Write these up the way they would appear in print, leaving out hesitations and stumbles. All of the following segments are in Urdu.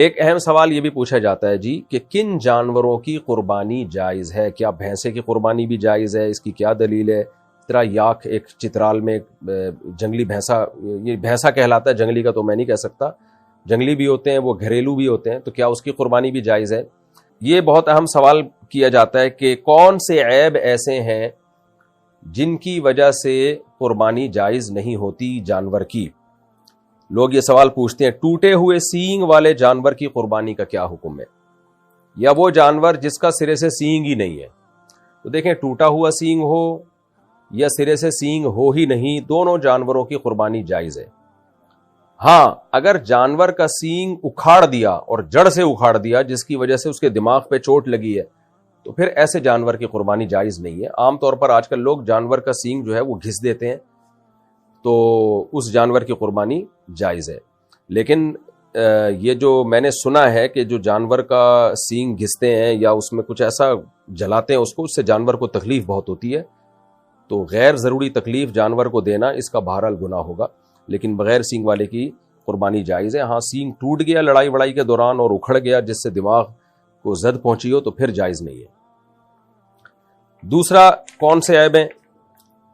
ایک اہم سوال یہ بھی پوچھا جاتا ہے جی کہ کن جانوروں کی قربانی جائز ہے؟ کیا بھینسے کی قربانی بھی جائز ہے؟ اس کی کیا دلیل ہے؟ طرح یاک ایک چترال میں جنگلی بھینسا، یہ بھینسا کہلاتا ہے، جنگلی کا تو میں نہیں کہہ سکتا، جنگلی بھی ہوتے ہیں وہ، گھریلو بھی ہوتے ہیں، تو کیا اس کی قربانی بھی جائز ہے؟ یہ بہت اہم سوال کیا جاتا ہے کہ کون سے عیب ایسے ہیں جن کی وجہ سے قربانی جائز نہیں ہوتی جانور کی۔ لوگ یہ سوال پوچھتے ہیں ٹوٹے ہوئے سینگ والے جانور کی قربانی کا کیا حکم ہے، یا وہ جانور جس کا سرے سے سینگ ہی نہیں ہے۔ تو دیکھیں، ٹوٹا ہوا سینگ ہو یا سرے سے سینگ ہو ہی نہیں، دونوں جانوروں کی قربانی جائز ہے۔ ہاں، اگر جانور کا سینگ اکھاڑ دیا اور جڑ سے اکھاڑ دیا جس کی وجہ سے اس کے دماغ پہ چوٹ لگی ہے، تو پھر ایسے جانور کی قربانی جائز نہیں ہے۔ عام طور پر آج کل لوگ جانور کا سینگ جو ہے وہ گھس دیتے ہیں، تو اس جانور کی قربانی جائز ہے۔ لیکن یہ جو میں نے سنا ہے کہ جو جانور کا سینگ گھستے ہیں یا اس میں کچھ ایسا جلاتے ہیں اس سے جانور کو تکلیف بہت ہوتی ہے، تو غیر ضروری تکلیف جانور کو دینا اس کا بہرحال گناہ ہوگا، لیکن بغیر سینگ والے کی قربانی جائز ہے۔ ہاں، سینگ ٹوٹ گیا لڑائی وڑائی کے دوران اور اکھڑ گیا جس سے دماغ کو زد پہنچی ہو تو پھر جائز نہیں ہے۔ دوسرا کون سے عیب ہیں؟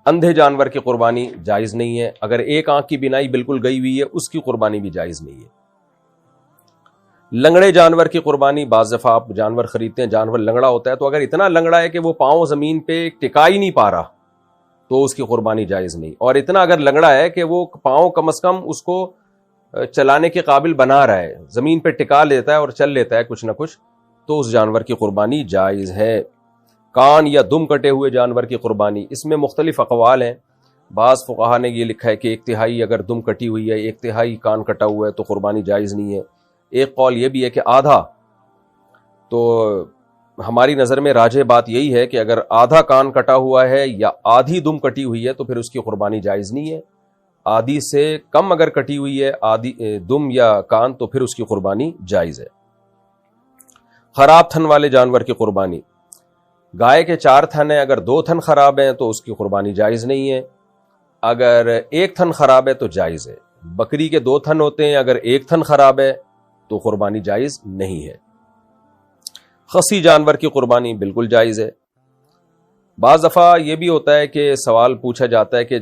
اندھے جانور کی قربانی جائز نہیں ہے، اگر ایک آنکھ کی بینائی بالکل گئی ہوئی ہے اس کی قربانی بھی جائز نہیں ہے۔ لنگڑے جانور کی قربانی، بعض دفعہ آپ جانور خریدتے ہیں، جانور لنگڑا ہوتا ہے، تو اگر اتنا لنگڑا ہے کہ وہ پاؤں زمین پہ ٹکا ہی نہیں پا رہا تو اس کی قربانی جائز نہیں، اور اتنا اگر لنگڑا ہے کہ وہ پاؤں کم از کم اس کو چلانے کے قابل بنا رہا ہے، زمین پہ ٹکا لیتا ہے اور چل لیتا ہے کچھ نہ کچھ، تو اس جانور کی قربانی جائز ہے۔ کان یا دم کٹے ہوئے جانور کی قربانی، اس میں مختلف اقوال ہیں۔ بعض فقہا نے یہ لکھا ہے کہ 1/3 اگر دم کٹی ہوئی ہے، 1/3 کان کٹا ہوا ہے تو قربانی جائز نہیں ہے۔ ایک قول یہ بھی ہے کہ آدھا، تو ہماری نظر میں راجح بات یہی ہے کہ اگر آدھا کان کٹا ہوا ہے یا آدھی دم کٹی ہوئی ہے تو پھر اس کی قربانی جائز نہیں ہے۔ آدھی سے کم اگر کٹی ہوئی ہے آدھی دم یا کان تو پھر اس کی قربانی جائز ہے۔ خراب تھن والے جانور کی قربانی، گائے کے 4 تھن ہیں، اگر 2 تھن خراب ہیں تو اس کی قربانی جائز نہیں ہے، اگر 1 تھن خراب ہے تو جائز ہے۔ بکری کے 2 تھن ہوتے ہیں، اگر 1 تھن خراب ہے تو قربانی جائز نہیں ہے۔ خصی جانور کی قربانی بالکل جائز ہے۔ بعض دفعہ یہ بھی ہوتا ہے کہ سوال پوچھا جاتا ہے کہ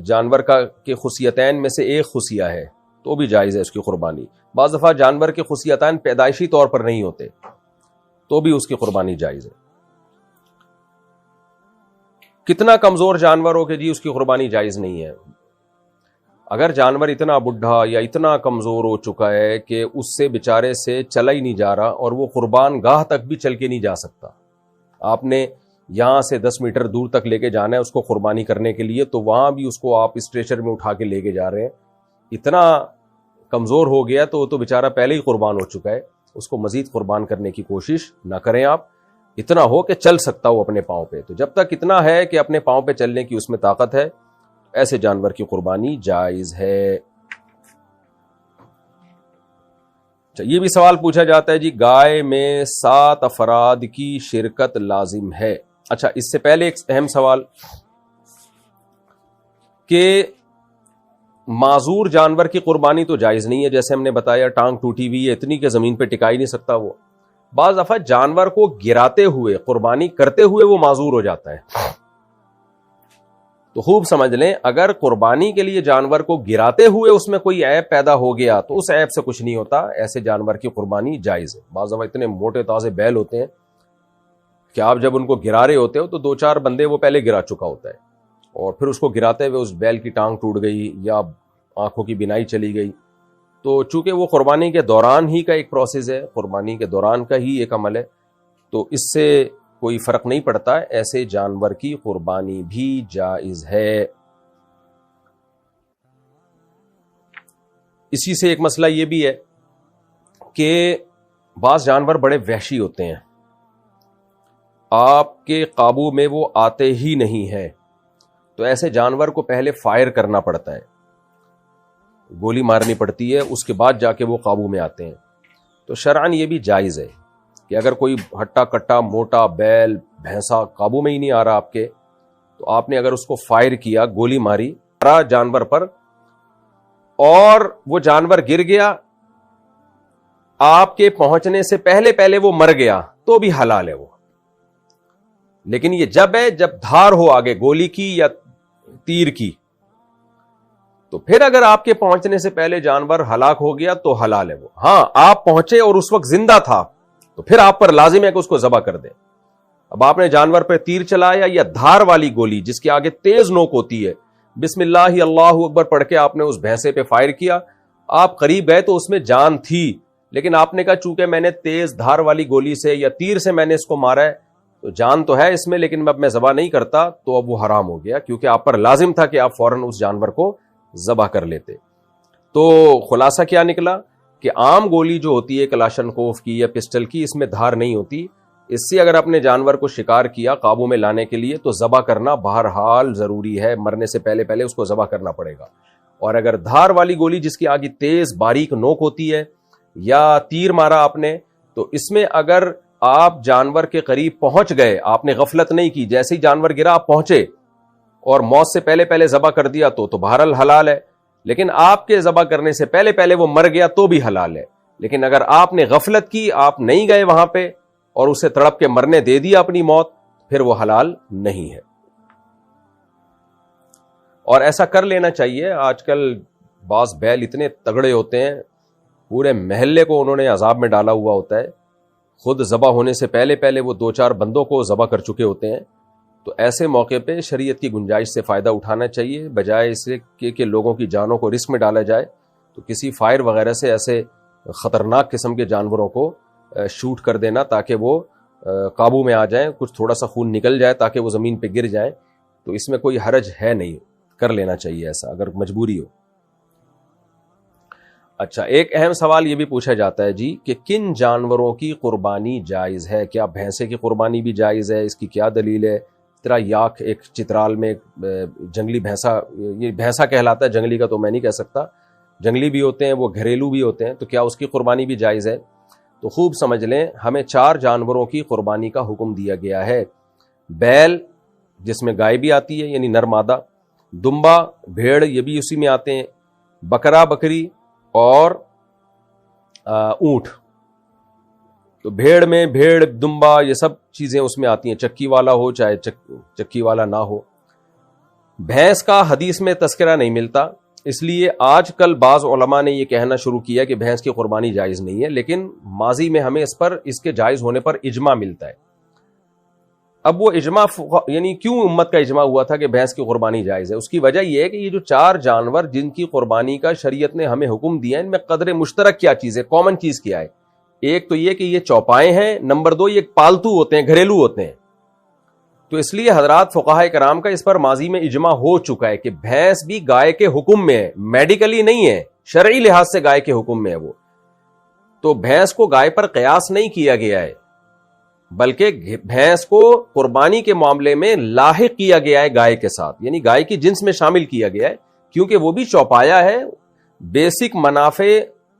جانور کے خصیتین میں سے ایک خصیہ ہے تو بھی جائز ہے اس کی قربانی۔ بعض دفعہ جانور کے خصیتین پیدائشی طور پر نہیں ہوتے تو بھی اس کی قربانی جائز ہے۔ کتنا کمزور جانور ہو کہ جی اس کی قربانی جائز نہیں ہے؟ اگر جانور اتنا بڈھا یا اتنا کمزور ہو چکا ہے کہ اس سے بیچارے سے چلا ہی نہیں جا رہا اور وہ قربان گاہ تک بھی چل کے نہیں جا سکتا، آپ نے یہاں سے 10 میٹر دور تک لے کے جانا ہے اس کو قربانی کرنے کے لیے، تو وہاں بھی اس کو آپ اسٹریچر میں اٹھا کے لے کے جا رہے ہیں، اتنا کمزور ہو گیا تو وہ تو بیچارہ پہلے ہی قربان ہو چکا ہے، اس کو مزید قربان کرنے کی کوشش نہ کریں آپ۔ اتنا ہو کہ چل سکتا ہو اپنے پاؤں پہ، تو جب تک اتنا ہے کہ اپنے پاؤں پہ چلنے کی اس میں طاقت ہے، ایسے جانور کی قربانی جائز ہے۔ یہ بھی سوال پوچھا جاتا ہے جی گائے میں 7 افراد کی شرکت لازم ہے؟ اچھا، اس سے پہلے ایک اہم سوال کہ معذور جانور کی قربانی تو جائز نہیں ہے، جیسے ہم نے بتایا ٹانگ ٹوٹی ہوئی ہے اتنی کہ زمین پہ ٹکا ہی نہیں سکتا وہ۔ بعض دفعہ جانور کو گراتے ہوئے، قربانی کرتے ہوئے وہ معذور ہو جاتا ہے، تو خوب سمجھ لیں اگر قربانی کے لیے جانور کو گراتے ہوئے اس میں کوئی عیب پیدا ہو گیا تو اس عیب سے کچھ نہیں ہوتا، ایسے جانور کی قربانی جائز ہے۔ بعض دفعہ اتنے موٹے تازے بیل ہوتے ہیں کہ آپ جب ان کو گرا رہے ہوتے ہو تو 2-4 بندے وہ پہلے گرا چکا ہوتا ہے، اور پھر اس کو گراتے ہوئے اس بیل کی ٹانگ ٹوٹ گئی یا آنکھوں کی بینائی چلی گئی، تو چونکہ وہ قربانی کے دوران ہی کا ایک پروسیس ہے، قربانی کے دوران کا ہی ایک عمل ہے، تو اس سے کوئی فرق نہیں پڑتا، ایسے جانور کی قربانی بھی جائز ہے۔ اسی سے ایک مسئلہ یہ بھی ہے کہ بعض جانور بڑے وحشی ہوتے ہیں، آپ کے قابو میں وہ آتے ہی نہیں ہیں، تو ایسے جانور کو پہلے فائر کرنا پڑتا ہے، گولی مارنی پڑتی ہے، اس کے بعد جا کے وہ قابو میں آتے ہیں۔ تو شرعاً یہ بھی جائز ہے کہ اگر کوئی ہٹا کٹا موٹا بیل بھینسا قابو میں ہی نہیں آ رہا آپ کے، تو آپ نے اگر اس کو فائر کیا، گولی ماری جانور پر، اور وہ جانور گر گیا آپ کے پہنچنے سے پہلے پہلے وہ مر گیا تو بھی حلال ہے وہ. لیکن یہ جب ہے جب دھار ہو آگے گولی کی یا تیر کی. تو پھر اگر آپ کے پہنچنے سے پہلے جانور ہلاک ہو گیا تو حلال ہے وہ. ہاں آپ پہنچے اور اس وقت زندہ تھا تو پھر آپ پر لازم ہے کہ اس کو ذبح کر دیں. اب آپ نے جانور پہ تیر چلایا یا دھار والی گولی جس کے آگے تیز نوک ہوتی ہے, بسم اللہ اللہ اکبر پڑھ کے آپ نے اس بھینسے پہ فائر کیا, آپ قریب گئے تو اس میں جان تھی, لیکن آپ نے کہا چونکہ میں نے تیز دھار والی گولی سے یا تیر سے میں نے اس کو مارا ہے تو جان تو ہے اس میں, لیکن اب میں ذبح نہیں کرتا, تو اب وہ حرام ہو گیا کیونکہ آپ پر لازم تھا کہ آپ فوراً اس جانور کو ذبح کر لیتے. تو خلاصہ کیا نکلا کہ عام گولی جو ہوتی ہے کلاشنکوف کی یا پسٹل کی, اس میں دھار نہیں ہوتی. اس سے اگر اپنے جانور کو شکار کیا قابو میں لانے کے لیے تو ذبح کرنا بہرحال ضروری ہے, مرنے سے پہلے پہلے اس کو ذبح کرنا پڑے گا. اور اگر دھار والی گولی جس کی آگے تیز باریک نوک ہوتی ہے یا تیر مارا آپ نے, تو اس میں اگر آپ جانور کے قریب پہنچ گئے, آپ نے غفلت نہیں کی, جیسے ہی جانور گرا آپ پہنچے اور موت سے پہلے پہلے ذبح کر دیا تو بہرحال حلال ہے. لیکن آپ کے ذبح کرنے سے پہلے پہلے وہ مر گیا تو بھی حلال ہے. لیکن اگر آپ نے غفلت کی, آپ نہیں گئے وہاں پہ اور اسے تڑپ کے مرنے دے دیا اپنی موت, پھر وہ حلال نہیں ہے. اور ایسا کر لینا چاہیے. آج کل بعض بیل اتنے تگڑے ہوتے ہیں, پورے محلے کو انہوں نے عذاب میں ڈالا ہوا ہوتا ہے, خود ذبح ہونے سے پہلے پہلے وہ 2-4 بندوں کو ذبح کر چکے ہوتے ہیں. تو ایسے موقع پہ شریعت کی گنجائش سے فائدہ اٹھانا چاہیے, بجائے اسے کہ لوگوں کی جانوں کو رسک میں ڈالا جائے. تو کسی فائر وغیرہ سے ایسے خطرناک قسم کے جانوروں کو شوٹ کر دینا تاکہ وہ قابو میں آ جائیں, کچھ تھوڑا سا خون نکل جائے تاکہ وہ زمین پہ گر جائیں, تو اس میں کوئی حرج ہے نہیں, کر لینا چاہیے ایسا اگر مجبوری ہو. اچھا, ایک اہم سوال یہ بھی پوچھا جاتا ہے جی کہ کن جانوروں کی قربانی جائز ہے؟ کیا بھینسے کی قربانی بھی جائز ہے؟ اس کی کیا دلیل ہے؟ طرح یاک ایک چترال میں جنگلی بھینسا, یہ بھینسا کہلاتا ہے, جنگلی کا تو میں نہیں کہہ سکتا, جنگلی بھی ہوتے ہیں وہ, گھریلو بھی ہوتے ہیں, تو کیا اس کی قربانی بھی جائز ہے؟ تو خوب سمجھ لیں, ہمیں 4 جانوروں کی قربانی کا حکم دیا گیا ہے. بیل جس میں گائے بھی آتی ہے یعنی نر مادہ, دمبا بھیڑ یہ بھی اسی میں آتے ہیں, بکرا بکری اور اونٹ. تو بھیڑ میں بھیڑ دمبا یہ سب چیزیں اس میں آتی ہیں, چکی والا ہو چاہے چکی والا نہ ہو. بھینس کا حدیث میں تذکرہ نہیں ملتا, اس لیے آج کل بعض علماء نے یہ کہنا شروع کیا کہ بھینس کی قربانی جائز نہیں ہے, لیکن ماضی میں ہمیں اس کے جائز ہونے پر اجماع ملتا ہے. اب وہ اجماع یعنی کیوں امت کا اجماع ہوا تھا کہ بھینس کی قربانی جائز ہے؟ اس کی وجہ یہ ہے کہ یہ جو 4 جانور جن کی قربانی کا شریعت نے ہمیں حکم دیا ہے, ان میں قدر مشترک کیا چیز ہے, کامن چیز کیا ہے؟ ایک تو یہ کہ یہ چوپائے ہیں, نمبر 2 یہ پالتو ہوتے ہیں, گھریلو ہوتے ہیں. تو اس لیے حضرات فقہائے کرام کا اس پر ماضی میں اجماع ہو چکا ہے کہ بھینس بھی گائے کے حکم میں ہے, میڈیکلی نہیں ہے, شرعی لحاظ سے گائے کے حکم میں ہے وہ. تو بھینس کو گائے پر قیاس نہیں کیا گیا ہے, بلکہ بھینس کو قربانی کے معاملے میں لاحق کیا گیا ہے گائے کے ساتھ, یعنی گائے کی جنس میں شامل کیا گیا ہے, کیونکہ وہ بھی چوپایا ہے. بیسک منافع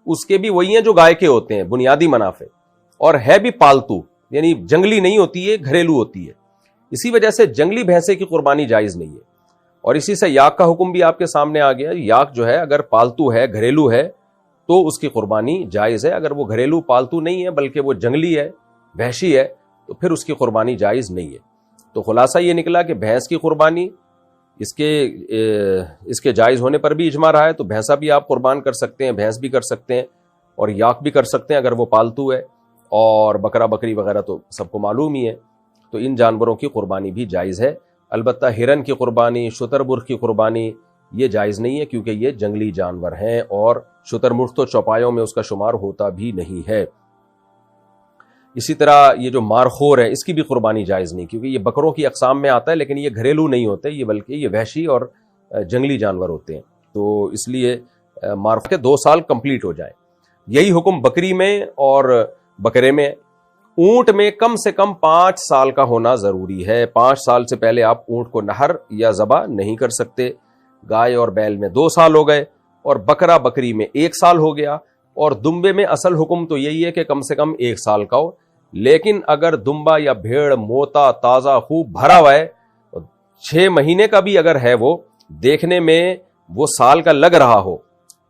اس کے بھی وہی ہیں جو گائے کے ہوتے ہیں, بنیادی منافع, اور ہے بھی پالتو, یعنی جنگلی نہیں ہوتی ہے, گھریلو ہوتی ہے. اسی وجہ سے جنگلی بھینسے کی قربانی جائز نہیں ہے. اور اسی سے یاک کا حکم بھی آپ کے سامنے آ گیا. یاک جو ہے اگر پالتو ہے, گھریلو ہے, تو اس کی قربانی جائز ہے. اگر وہ گھریلو پالتو نہیں ہے بلکہ وہ جنگلی ہے, وحشی ہے, تو پھر اس کی قربانی جائز نہیں ہے. تو خلاصہ یہ نکلا کہ بھینس کی قربانی اس کے جائز ہونے پر بھی اجماع رہا ہے. تو بھینسا بھی آپ قربان کر سکتے ہیں, بھینس بھی کر سکتے ہیں, اور یاک بھی کر سکتے ہیں اگر وہ پالتو ہے, اور بکرا بکری وغیرہ تو سب کو معلوم ہی ہے. تو ان جانوروں کی قربانی بھی جائز ہے. البتہ ہرن کی قربانی, شتر مرغ کی قربانی یہ جائز نہیں ہے, کیونکہ یہ جنگلی جانور ہیں, اور شتر مرغ تو چوپایوں میں اس کا شمار ہوتا بھی نہیں ہے. اسی طرح یہ جو مارخور ہے اس کی بھی قربانی جائز نہیں, کیونکہ یہ بکروں کی اقسام میں آتا ہے, لیکن یہ گھریلو نہیں ہوتے, یہ بلکہ یہ وحشی اور جنگلی جانور ہوتے ہیں. تو اس لیے مارخور کے 2 سال کمپلیٹ ہو جائیں. یہی حکم بکری میں اور بکرے میں. اونٹ میں کم سے کم 5 سال کا ہونا ضروری ہے. 5 سال سے پہلے آپ اونٹ کو نہر یا ذبح نہیں کر سکتے. گائے اور بیل میں 2 سال ہو گئے, اور بکرا بکری میں 1 سال ہو گیا, اور دمبے میں اصل حکم تو یہی ہے کہ کم سے کم 1 سال کا ہو. لیکن اگر دمبا یا بھیڑ موتا تازہ خوب بھرا ہوا ہے, 6 مہینے کا بھی اگر ہے, وہ دیکھنے میں وہ سال کا لگ رہا ہو,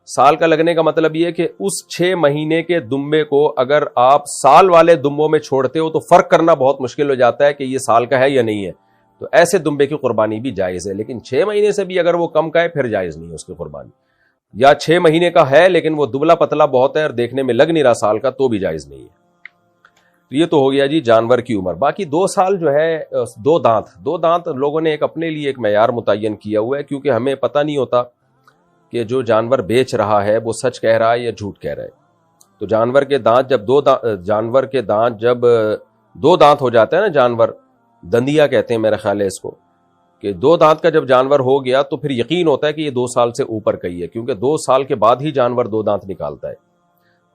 سال کا لگنے کا مطلب یہ ہے کہ اس 6 مہینے کے دمبے کو اگر آپ سال والے دمبوں میں چھوڑتے ہو تو فرق کرنا بہت مشکل ہو جاتا ہے کہ یہ سال کا ہے یا نہیں ہے. تو ایسے دمبے کی قربانی بھی جائز ہے. لیکن 6 مہینے سے بھی اگر وہ کم کا ہے پھر جائز نہیں ہے اس کی قربانی. یا 6 مہینے کا ہے لیکن وہ دبلا پتلا بہت ہے اور دیکھنے میں لگ نہیں رہا سال کا, تو بھی جائز نہیں ہے. تو یہ تو ہو گیا جی جانور کی عمر. باقی 2 سال جو ہے 2 دانت لوگوں نے ایک اپنے لیے ایک معیار متعین کیا ہوا ہے, کیونکہ ہمیں پتہ نہیں ہوتا کہ جو جانور بیچ رہا ہے وہ سچ کہہ رہا ہے یا جھوٹ کہہ رہا ہے. تو جانور کے دانت جب 2 دانت ہو جاتا ہے نا, جانور دندیا کہتے ہیں میرے خیال ہے اس کو, کہ 2 دانت کا جب جانور ہو گیا تو پھر یقین ہوتا ہے کہ یہ 2 سال سے اوپر کا ہی ہے, کیونکہ 2 سال کے بعد ہی جانور 2 دانت نکالتا ہے.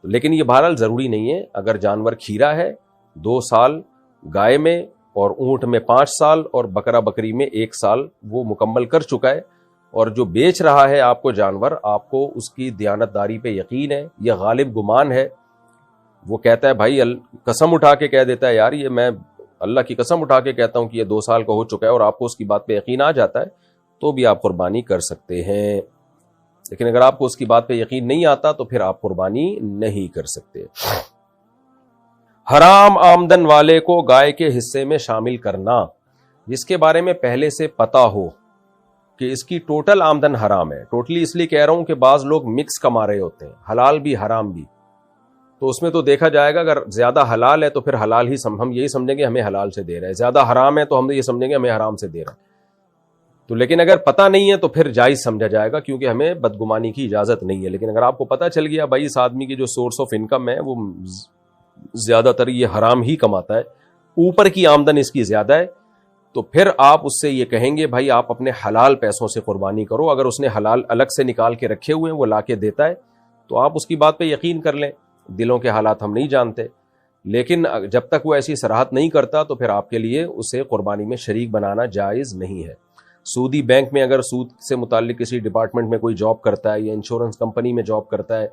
لیکن یہ بہرحال ضروری نہیں ہے. اگر جانور کھیرا ہے 2 سال گائے میں اور اونٹ میں 5 سال اور بکرا بکری میں 1 سال وہ مکمل کر چکا ہے, اور جو بیچ رہا ہے آپ کو جانور, آپ کو اس کی دیانتداری پہ یقین ہے یا غالب گمان ہے, وہ کہتا ہے بھائی قسم اٹھا کے کہہ دیتا ہے یار یہ میں اللہ کی قسم اٹھا کے کہتا ہوں کہ یہ 2 سال کا ہو چکا ہے, اور آپ کو اس کی بات پہ یقین آ جاتا ہے, تو بھی آپ قربانی کر سکتے ہیں. لیکن اگر آپ کو اس کی بات پہ یقین نہیں آتا تو پھر آپ قربانی نہیں کر سکتے. حرام آمدن والے کو گائے کے حصے میں شامل کرنا, جس کے بارے میں پہلے سے پتا ہو کہ اس کی ٹوٹل آمدن حرام ہے. ٹوٹلی اس لیے کہہ رہا ہوں کہ بعض لوگ مکس کما رہے ہوتے ہیں, حلال بھی حرام بھی. تو اس میں تو دیکھا جائے گا اگر زیادہ حلال ہے تو پھر حلال ہی ہم یہی سمجھیں گے ہمیں حلال سے دے رہا ہے, زیادہ حرام ہے تو ہم یہ سمجھیں گے ہمیں حرام سے دے رہا ہے. تو لیکن اگر پتہ نہیں ہے تو پھر جائز سمجھا جائے گا, کیونکہ ہمیں بدگمانی کی اجازت نہیں ہے. لیکن اگر آپ کو پتہ چل گیا بھائی اس آدمی کی جو سورس آف انکم ہے وہ زیادہ تر یہ حرام ہی کماتا ہے, اوپر کی آمدن اس کی زیادہ ہے, تو پھر آپ اس سے یہ کہیں گے بھائی آپ اپنے حلال پیسوں سے قربانی کرو. اگر اس نے حلال الگ سے نکال کے رکھے ہوئے ہیں وہ لا کے دیتا ہے تو آپ اس کی بات پہ یقین کر لیں. دلوں کے حالات ہم نہیں جانتے, لیکن جب تک وہ ایسی صراحت نہیں کرتا تو پھر آپ کے لیے اسے قربانی میں شریک بنانا جائز نہیں ہے. سودی بینک میں اگر سود سے متعلق کسی ڈپارٹمنٹ میں کوئی جاب کرتا ہے یا انشورنس کمپنی میں جاب کرتا ہے,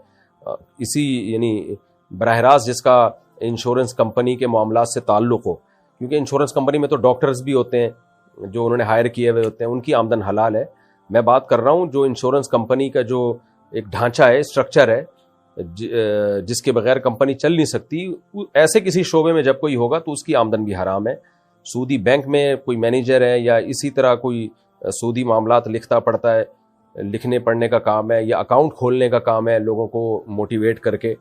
اسی یعنی براہ راست جس کا انشورنس کمپنی کے معاملات سے تعلق ہو, کیونکہ انشورنس کمپنی میں تو ڈاکٹرز بھی ہوتے ہیں جو انہوں نے ہائر کیے ہوئے ہوتے ہیں, ان کی آمدن حلال ہے. میں بات کر رہا ہوں جو انشورنس کمپنی کا جو ایک ڈھانچہ ہے, اسٹرکچر ہے, جس کے بغیر کمپنی چل نہیں سکتی, ایسے کسی شعبے میں جب کوئی ہوگا تو اس کی آمدن بھی حرام ہے. سودی بینک میں کوئی مینیجر ہے یا اسی طرح کوئی سودی معاملات لکھتا پڑھتا ہے, لکھنے پڑھنے کا کام ہے یا اکاؤنٹ کھولنے کا کام ہے لوگوں کو موٹیویٹ کر کے,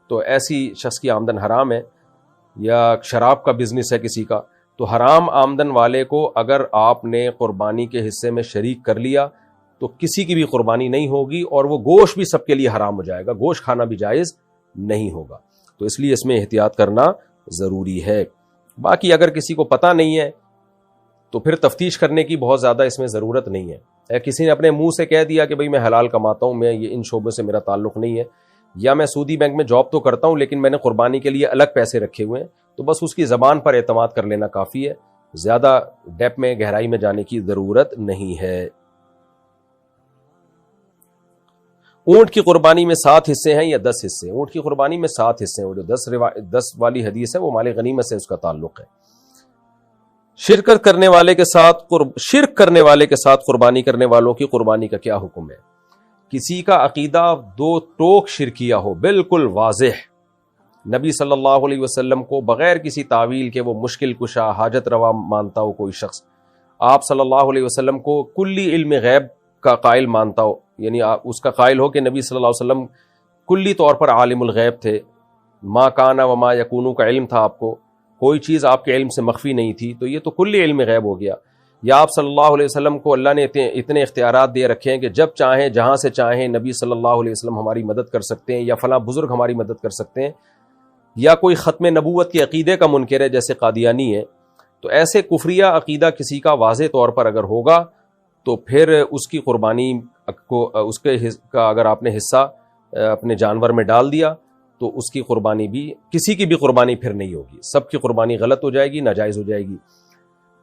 تو ایسی شخص کی آمدن حرام ہے. یا شراب کا بزنس ہے کسی کا, تو حرام آمدن والے کو اگر آپ نے قربانی کے حصے میں شریک کر لیا تو کسی کی بھی قربانی نہیں ہوگی, اور وہ گوشت بھی سب کے لیے حرام ہو جائے گا, گوشت کھانا بھی جائز نہیں ہوگا. تو اس لیے اس میں احتیاط کرنا ضروری ہے. باقی اگر کسی کو پتہ نہیں ہے تو پھر تفتیش کرنے کی بہت زیادہ اس میں ضرورت نہیں ہے. کسی نے اپنے منہ سے کہہ دیا کہ بھئی میں حلال کماتا ہوں, میں یہ ان شعبوں سے میرا تعلق نہیں ہے, یا میں سودی بینک میں جاب تو کرتا ہوں لیکن میں نے قربانی کے لیے الگ پیسے رکھے ہوئے ہیں, تو بس اس کی زبان پر اعتماد کر لینا کافی ہے, زیادہ ڈیپ میں گہرائی میں جانے کی ضرورت نہیں ہے. اونٹ کی قربانی میں 7 حصے ہیں یا 10 حصے؟ اونٹ کی قربانی میں 7 حصے ہیں, وہ جو 10 والی حدیث ہے وہ مال غنیمت سے اس کا تعلق ہے. شرک کرنے والے کے ساتھ قربانی کرنے والوں کی قربانی کا کیا حکم ہے؟ کسی کا عقیدہ 2 ٹوک شرکیہ ہو, بالکل واضح, نبی صلی اللہ علیہ وسلم کو بغیر کسی تعویل کے وہ مشکل کشا حاجت روا مانتا ہو کوئی شخص, آپ صلی اللہ علیہ وسلم کو کلی علم غیب کا قائل مانتا ہو, یعنی اس کا قائل ہو کہ نبی صلی اللہ علیہ وسلم کلی طور پر عالم الغیب تھے, ما کانا و ما یکونو کا علم تھا آپ کو, کوئی چیز آپ کے علم سے مخفی نہیں تھی, تو یہ تو کلی علم غیب ہو گیا. یا آپ صلی اللہ علیہ وسلم کو اللہ نے اتنے اختیارات دے رکھے ہیں کہ جب چاہیں جہاں سے چاہیں نبی صلی اللہ علیہ وسلم ہماری مدد کر سکتے ہیں, یا فلاں بزرگ ہماری مدد کر سکتے ہیں. یا کوئی ختم نبوت کے عقیدے کا منکر ہے جیسے قادیانی ہے, تو ایسے کفریہ عقیدہ کسی کا واضح طور پر اگر ہوگا تو پھر اس کی قربانی کو اگر آپ نے حصہ اپنے جانور میں ڈال دیا تو اس کی قربانی بھی, کسی کی بھی قربانی پھر نہیں ہوگی, سب کی قربانی غلط ہو جائے گی, ناجائز ہو جائے گی.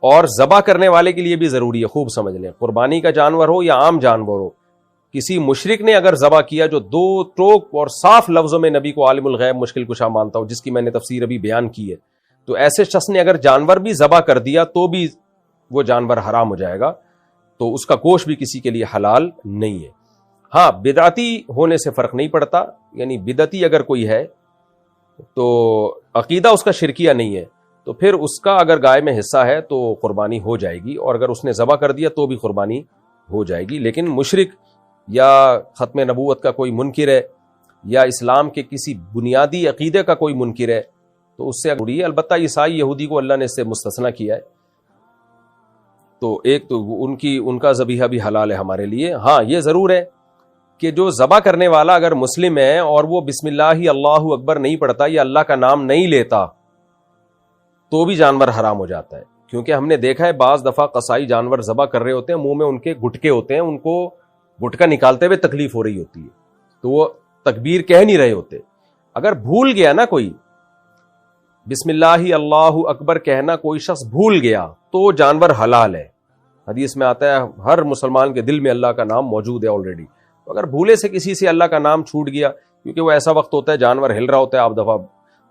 اور ذبح کرنے والے کے لیے بھی ضروری ہے, خوب سمجھ لیں, قربانی کا جانور ہو یا عام جانور ہو, کسی مشرک نے اگر ذبح کیا جو 2 ٹوک اور صاف لفظوں میں نبی کو عالم الغیب مشکل کشا مانتا ہو, جس کی میں نے تفسیر ابھی بیان کی ہے, تو ایسے شخص نے اگر جانور بھی ذبح کر دیا تو بھی وہ جانور حرام ہو جائے گا, تو اس کا گوشت بھی کسی کے لیے حلال نہیں ہے. ہاں بدعتی ہونے سے فرق نہیں پڑتا، یعنی بدعتی اگر کوئی ہے تو عقیدہ اس کا شرکیہ نہیں ہے تو پھر اس کا اگر گائے میں حصہ ہے تو قربانی ہو جائے گی، اور اگر اس نے ذبح کر دیا تو بھی قربانی ہو جائے گی۔ لیکن مشرک یا ختم نبوت کا کوئی منکر ہے یا اسلام کے کسی بنیادی عقیدے کا کوئی منکر ہے تو اس سے اگڑی ہے۔ البتہ عیسائی یہودی کو اللہ نے اس سے مستثنیٰ کیا ہے، تو ایک تو ان کا ذبیحہ بھی حلال ہے ہمارے لیے۔ ہاں یہ ضرور ہے کہ جو ذبح کرنے والا اگر مسلم ہے اور وہ بسم اللہ اللہ اکبر نہیں پڑھتا یا اللہ کا نام نہیں لیتا تو بھی جانور حرام ہو جاتا ہے، کیونکہ ہم نے دیکھا ہے بعض دفعہ قصائی جانور ذبح کر رہے ہوتے ہیں، منہ میں ان کے گٹکے ہوتے ہیں، ان کو گٹکا نکالتے ہوئے تکلیف ہو رہی ہوتی ہے تو وہ تکبیر کہہ نہیں رہے ہوتے۔ اگر بھول گیا نا کوئی بسم اللہ اللہ اکبر کہنا، کوئی شخص بھول گیا تو جانور حلال ہے۔ حدیث میں آتا ہے ہر مسلمان کے دل میں اللہ کا نام موجود ہے آلریڈی، تو اگر بھولے سے کسی سے اللہ کا نام چھوٹ گیا، کیونکہ وہ ایسا وقت ہوتا ہے جانور ہل رہا ہوتا ہے، آپ دفعہ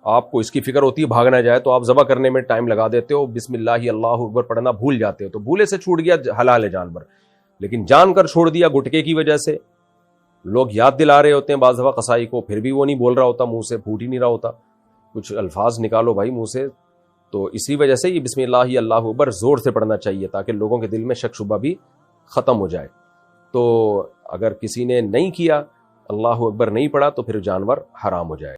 آپ کو اس کی فکر ہوتی ہے بھاگ نہ جائے تو آپ ذبح کرنے میں ٹائم لگا دیتے ہو، بسم اللہ اللہ اکبر پڑھنا بھول جاتے ہو، تو بھولے سے چھوٹ گیا حلال ہے جانور۔ لیکن جان کر چھوڑ دیا گٹکے کی وجہ سے، لوگ یاد دلا رہے ہوتے ہیں بعض دفعہ قصائی کو، پھر بھی وہ نہیں بول رہا ہوتا، منہ سے پھوٹ ہی نہیں رہا ہوتا، کچھ الفاظ نکالو بھائی منہ سے، تو اسی وجہ سے یہ بسم اللہ اللہ اکبر زور سے پڑھنا چاہیے تاکہ لوگوں کے دل میں شک شبہ بھی ختم ہو جائے۔ تو اگر کسی نے نہیں کیا، اللہ اکبر نہیں پڑھا، تو پھر جانور حرام ہو جائے۔